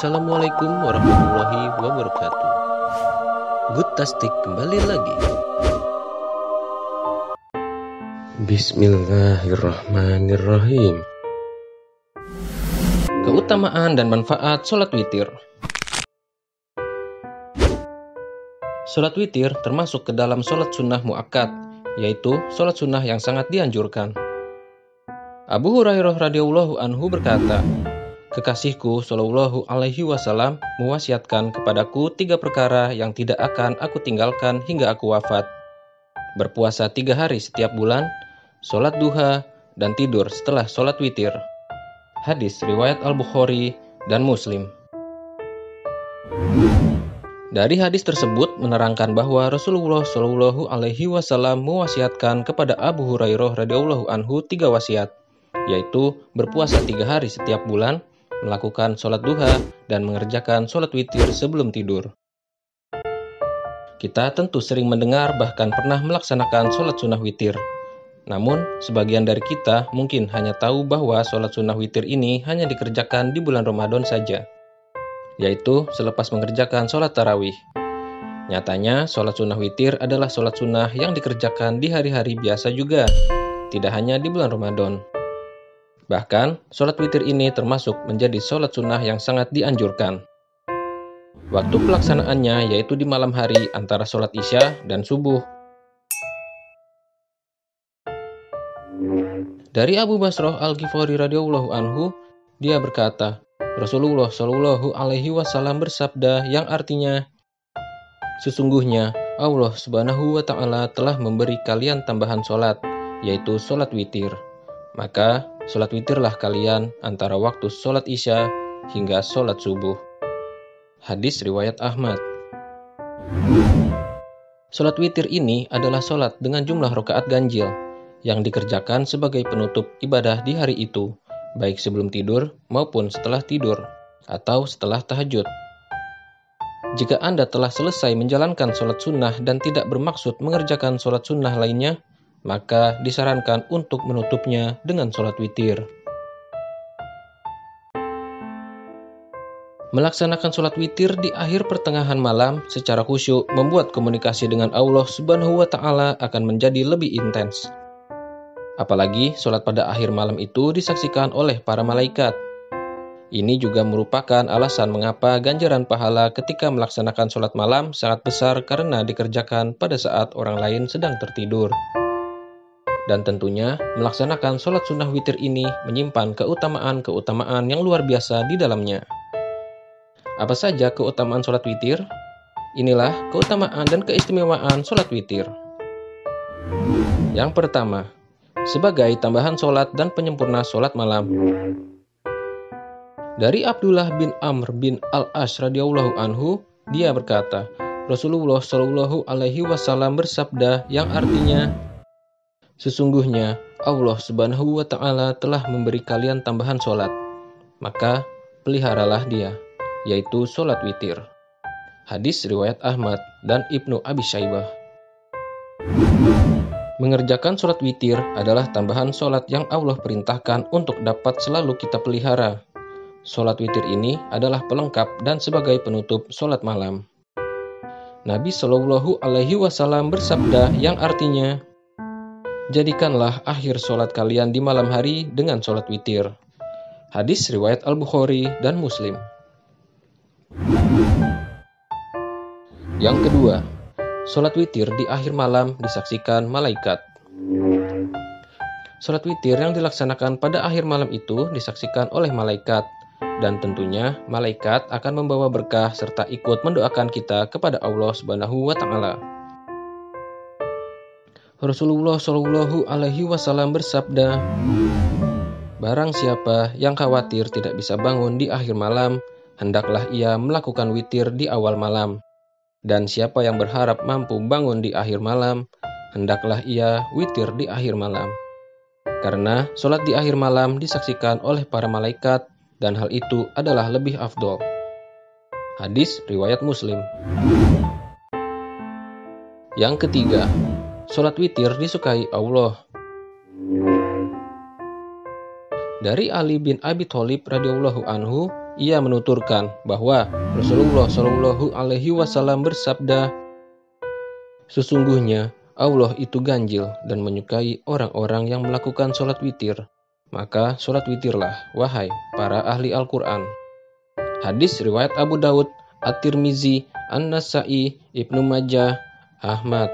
Assalamualaikum warahmatullahi wabarakatuh. Good Tastic kembali lagi. Bismillahirrahmanirrahim. Keutamaan dan manfaat sholat witir. Sholat witir termasuk ke dalam sholat sunnah muakkad, yaitu sholat sunnah yang sangat dianjurkan. Abu Hurairah radhiyallahu anhu berkata, "Kekasihku Shallallahu Alaihi Wasallam mewasiatkan kepadaku 3 perkara yang tidak akan aku tinggalkan hingga aku wafat: berpuasa 3 hari setiap bulan, sholat duha, dan tidur setelah sholat witir." Hadis riwayat Al-Bukhari dan Muslim. Dari hadis tersebut menerangkan bahwa Rasulullah Shallallahu Alaihi Wasallam mewasiatkan kepada Abu Hurairah radhiyallahu anhu 3 wasiat, yaitu berpuasa 3 hari setiap bulan, melakukan sholat duha, dan mengerjakan sholat witir sebelum tidur. Kita tentu sering mendengar bahkan pernah melaksanakan sholat sunnah witir. Namun, sebagian dari kita mungkin hanya tahu bahwa sholat sunnah witir ini hanya dikerjakan di bulan Ramadan saja, yaitu selepas mengerjakan sholat tarawih. Nyatanya, sholat sunnah witir adalah sholat sunnah yang dikerjakan di hari-hari biasa juga, tidak hanya di bulan Ramadan. Bahkan, sholat witir ini termasuk menjadi sholat sunnah yang sangat dianjurkan. Waktu pelaksanaannya yaitu di malam hari antara sholat isya dan subuh. Dari Abu Basrah Al-Ghifari radhiyallahu anhu, dia berkata, Rasulullah Shallallahu Alaihi Wasallam bersabda yang artinya, "Sesungguhnya Allah Subhanahu wa Ta'ala telah memberi kalian tambahan sholat, yaitu sholat witir. Maka sholat witirlah kalian antara waktu sholat isya hingga sholat subuh." Hadis riwayat Ahmad. Sholat witir ini adalah sholat dengan jumlah rakaat ganjil yang dikerjakan sebagai penutup ibadah di hari itu, baik sebelum tidur maupun setelah tidur atau setelah tahajud. Jika Anda telah selesai menjalankan sholat sunnah dan tidak bermaksud mengerjakan sholat sunnah lainnya, maka disarankan untuk menutupnya dengan sholat witir. Melaksanakan sholat witir di akhir pertengahan malam secara khusyuk membuat komunikasi dengan Allah Subhanahu wa Ta'ala akan menjadi lebih intens. Apalagi sholat pada akhir malam itu disaksikan oleh para malaikat. Ini juga merupakan alasan mengapa ganjaran pahala ketika melaksanakan sholat malam sangat besar karena dikerjakan pada saat orang lain sedang tertidur. Dan tentunya, melaksanakan sholat sunnah witir ini menyimpan keutamaan-keutamaan yang luar biasa di dalamnya. Apa saja keutamaan sholat witir? Inilah keutamaan dan keistimewaan sholat witir. Yang pertama, sebagai tambahan sholat dan penyempurna sholat malam. Dari Abdullah bin Amr bin Al-As radhiyallahu anhu, dia berkata, Rasulullah Shallallahu Alaihi Wasallam bersabda yang artinya, "Sesungguhnya Allah Subhanahu wa Ta'ala telah memberi kalian tambahan sholat, maka peliharalah dia, yaitu sholat witir." Hadis riwayat Ahmad dan Ibnu Abi Syaibah. Mengerjakan sholat witir adalah tambahan sholat yang Allah perintahkan untuk dapat selalu kita pelihara. Sholat witir ini adalah pelengkap dan sebagai penutup sholat malam. Nabi Shallallahu Alaihi Wasallam bersabda yang artinya, "Jadikanlah akhir sholat kalian di malam hari dengan sholat witir." Hadis riwayat Al-Bukhari dan Muslim. Yang kedua, sholat witir di akhir malam disaksikan malaikat. Sholat witir yang dilaksanakan pada akhir malam itu disaksikan oleh malaikat, dan tentunya malaikat akan membawa berkah serta ikut mendoakan kita kepada Allah Subhanahu wa Ta'ala. Rasulullah Shallallahu Alaihi Wasallam bersabda, "Barang siapa yang khawatir tidak bisa bangun di akhir malam, hendaklah ia melakukan witir di awal malam. Dan siapa yang berharap mampu bangun di akhir malam, hendaklah ia witir di akhir malam. Karena sholat di akhir malam disaksikan oleh para malaikat, dan hal itu adalah lebih afdol." Hadis riwayat Muslim. Yang ketiga, sholat witir disukai Allah. Dari Ali bin Abi Thalib radhiyallahu anhu, ia menuturkan bahwa Rasulullah Shallallahu Alaihi Wasallam bersabda, "Sesungguhnya Allah itu ganjil dan menyukai orang-orang yang melakukan sholat witir. Maka sholat witirlah, wahai para ahli Al-Quran." Hadis riwayat Abu Daud, At-Tirmizi, An-Nasai, Ibnu Majah, Ahmad.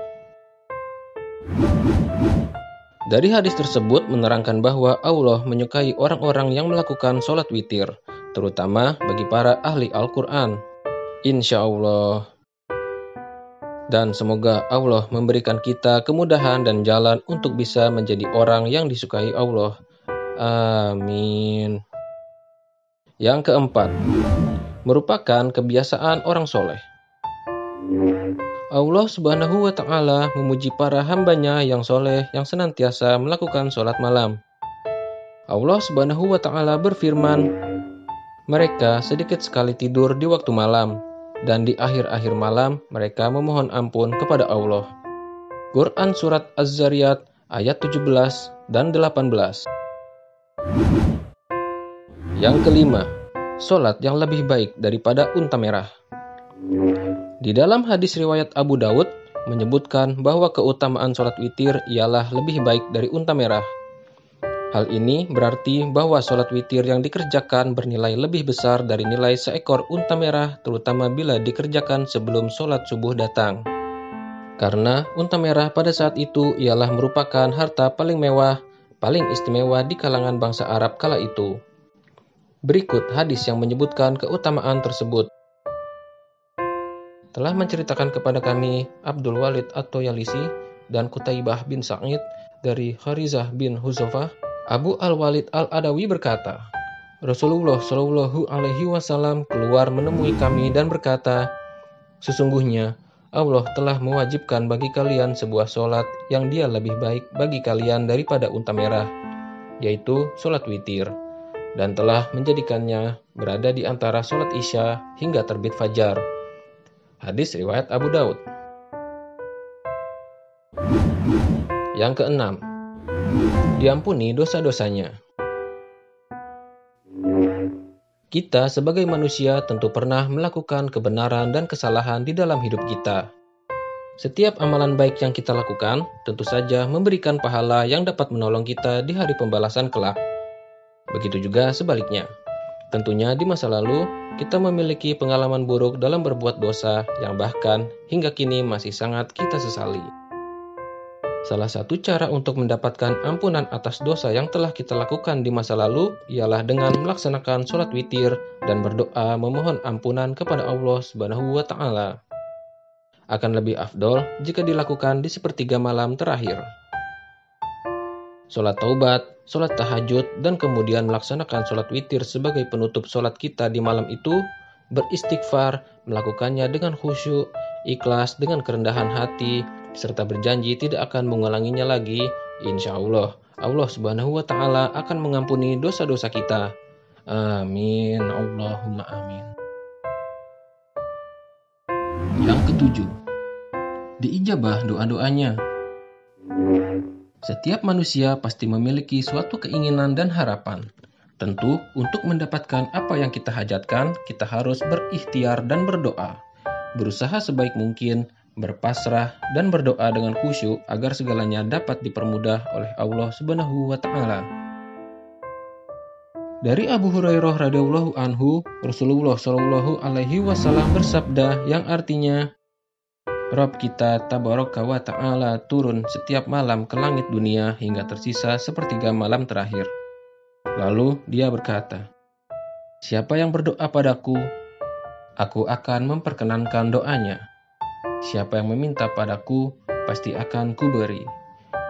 Dari hadis tersebut menerangkan bahwa Allah menyukai orang-orang yang melakukan sholat witir, terutama bagi para ahli Al-Quran. Insya Allah. Dan semoga Allah memberikan kita kemudahan dan jalan untuk bisa menjadi orang yang disukai Allah. Amin. Yang keempat, merupakan kebiasaan orang soleh. Allah Subhanahu wa Ta'ala memuji para hambanya yang soleh yang senantiasa melakukan sholat malam. Allah Subhanahu wa Ta'ala berfirman, "Mereka sedikit sekali tidur di waktu malam, dan di akhir-akhir malam mereka memohon ampun kepada Allah." Quran Surat Az-Zariyat ayat 17 dan 18. Yang kelima, sholat yang lebih baik daripada unta merah. Di dalam hadis riwayat Abu Daud menyebutkan bahwa keutamaan sholat witir ialah lebih baik dari unta merah. Hal ini berarti bahwa sholat witir yang dikerjakan bernilai lebih besar dari nilai seekor unta merah, terutama bila dikerjakan sebelum sholat subuh datang. Karena unta merah pada saat itu ialah merupakan harta paling mewah, paling istimewa di kalangan bangsa Arab kala itu. Berikut hadis yang menyebutkan keutamaan tersebut. Telah menceritakan kepada kami Abdul Walid At-Toyalisi dan Qutaibah bin Sa'id dari Kharizah bin Huzafah. Abu Al-Walid Al-Adawi berkata, Rasulullah Shallallahu Alaihi Wasallam keluar menemui kami dan berkata, "Sesungguhnya Allah telah mewajibkan bagi kalian sebuah sholat yang dia lebih baik bagi kalian daripada unta merah, yaitu sholat witir, dan telah menjadikannya berada di antara sholat isya hingga terbit fajar." Hadis riwayat Abu Daud. Yang keenam, diampuni dosa-dosanya. Kita sebagai manusia tentu pernah melakukan kebenaran dan kesalahan di dalam hidup kita. Setiap amalan baik yang kita lakukan tentu saja memberikan pahala yang dapat menolong kita di hari pembalasan kelak. Begitu juga sebaliknya. Tentunya di masa lalu, kita memiliki pengalaman buruk dalam berbuat dosa yang bahkan hingga kini masih sangat kita sesali. Salah satu cara untuk mendapatkan ampunan atas dosa yang telah kita lakukan di masa lalu ialah dengan melaksanakan sholat witir dan berdoa memohon ampunan kepada Allah Subhanahu wa Ta'ala. Akan lebih afdol jika dilakukan di sepertiga malam terakhir. Sholat taubat, sholat tahajud, dan kemudian melaksanakan sholat witir sebagai penutup sholat kita di malam itu, beristighfar, melakukannya dengan khusyuk, ikhlas dengan kerendahan hati, serta berjanji tidak akan mengulanginya lagi. Insya Allah, Allah Subhanahu wa Ta'ala akan mengampuni dosa-dosa kita. Amin. Allahumma amin. Yang ketujuh, diijabah doa-doanya. Setiap manusia pasti memiliki suatu keinginan dan harapan. Tentu, untuk mendapatkan apa yang kita hajatkan, kita harus berikhtiar dan berdoa. Berusaha sebaik mungkin, berpasrah, dan berdoa dengan khusyuk agar segalanya dapat dipermudah oleh Allah Subhanahu wa Ta'ala. Dari Abu Hurairah radhiyallahu anhu, Rasulullah Shallallahu Alaihi Wasallam bersabda yang artinya, Rabb kita Tabaraka wa Ta'ala turun setiap malam ke langit dunia hingga tersisa sepertiga malam terakhir. Lalu dia berkata, "Siapa yang berdoa padaku, aku akan memperkenankan doanya. Siapa yang meminta padaku, pasti akan kuberi.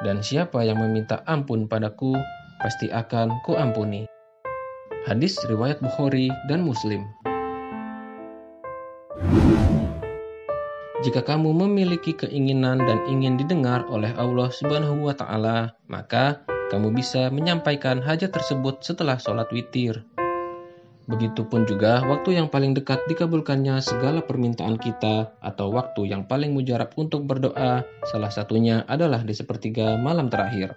Dan siapa yang meminta ampun padaku, pasti akan kuampuni." Hadis riwayat Bukhari dan Muslim. Jika kamu memiliki keinginan dan ingin didengar oleh Allah Subhanahu wa Ta'ala, maka kamu bisa menyampaikan hajat tersebut setelah sholat witir. Begitupun juga waktu yang paling dekat dikabulkannya segala permintaan kita atau waktu yang paling mujarab untuk berdoa, salah satunya adalah di sepertiga malam terakhir.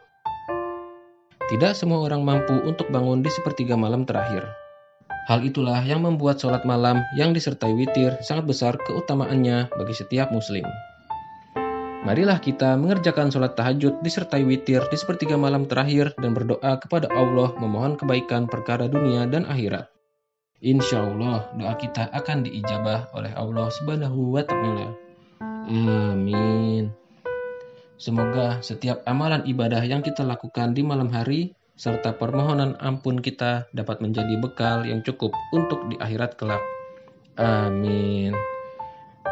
Tidak semua orang mampu untuk bangun di sepertiga malam terakhir. Hal itulah yang membuat sholat malam yang disertai witir sangat besar keutamaannya bagi setiap muslim. Marilah kita mengerjakan sholat tahajud disertai witir di sepertiga malam terakhir dan berdoa kepada Allah memohon kebaikan perkara dunia dan akhirat. Insya Allah doa kita akan diijabah oleh Allah Subhanahu wa Ta'ala. Amin. Semoga setiap amalan ibadah yang kita lakukan di malam hari serta permohonan ampun kita dapat menjadi bekal yang cukup untuk di akhirat kelak. Amin.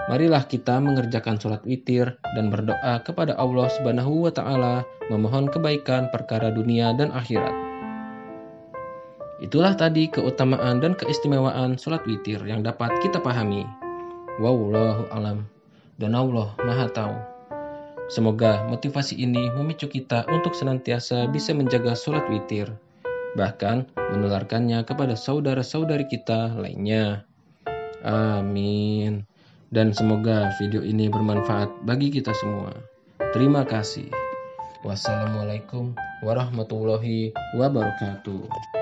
Marilah kita mengerjakan sholat witir dan berdoa kepada Allah Subhanahu wa Ta'ala memohon kebaikan perkara dunia dan akhirat. Itulah tadi keutamaan dan keistimewaan sholat witir yang dapat kita pahami. Wallahu alam, dan Allah Maha Tahu. Semoga motivasi ini memicu kita untuk senantiasa bisa menjaga sholat witir, bahkan menularkannya kepada saudara-saudari kita lainnya. Amin. Dan semoga video ini bermanfaat bagi kita semua. Terima kasih. Wassalamualaikum warahmatullahi wabarakatuh.